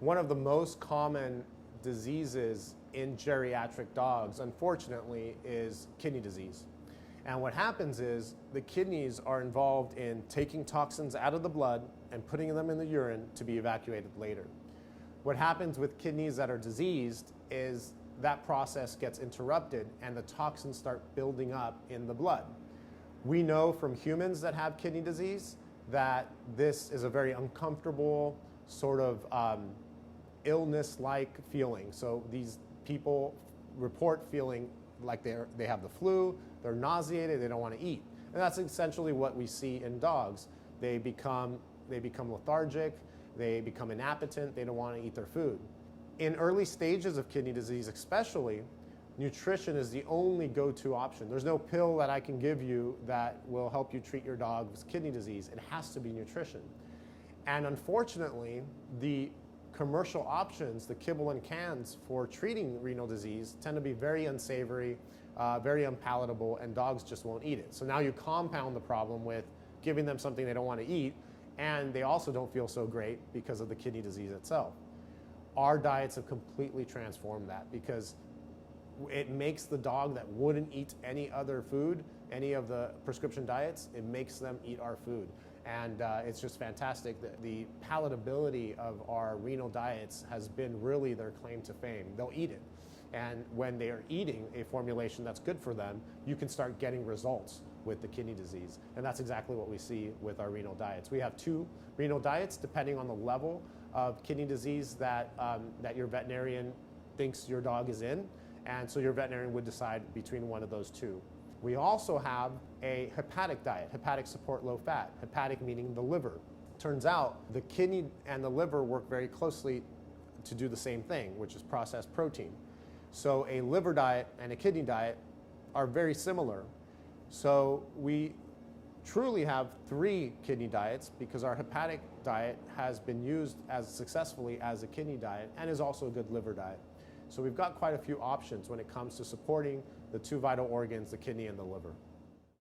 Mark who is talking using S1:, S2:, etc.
S1: One of the most common diseases in geriatric dogs, unfortunately, is kidney disease. And what happens is the kidneys are involved in taking toxins out of the blood and putting them in the urine to be evacuated later. What happens with kidneys that are diseased is that process gets interrupted and the toxins start building up in the blood. We know from humans that have kidney disease that this is a very uncomfortable sort of illness-like feeling. So these people report feeling like they have the flu, they're nauseated, they don't want to eat. And that's essentially what we see in dogs. They become lethargic, they become inappetent, they don't want to eat their food. In early stages of kidney disease especially, nutrition is the only go-to option. There's no pill that I can give you that will help you treat your dog's kidney disease. It has to be nutrition. And unfortunately, the commercial options, the kibble and cans for treating renal disease, tend to be very unsavory, very unpalatable, and dogs just won't eat it. So now you compound the problem with giving them something they don't want to eat, and they also don't feel so great because of the kidney disease itself. Our diets have completely transformed that because it makes the dog that wouldn't eat any other food, any of the prescription diets, it makes them eat our food. And it's just fantastic. The palatability of our renal diets has been really their claim to fame. They'll eat it. And when they are eating a formulation that's good for them, you can start getting results with the kidney disease. And that's exactly what we see with our renal diets. We have 2 renal diets depending on the level of kidney disease that your veterinarian thinks your dog is in. And so your veterinarian would decide between one of those 2. We also have a hepatic diet, hepatic support low fat, hepatic meaning the liver. Turns out the kidney and the liver work very closely to do the same thing, which is process protein. So a liver diet and a kidney diet are very similar. So we truly have 3 kidney diets because our hepatic diet has been used as successfully as a kidney diet and is also a good liver diet. So we've got quite a few options when it comes to supporting the 2 vital organs, the kidney and the liver.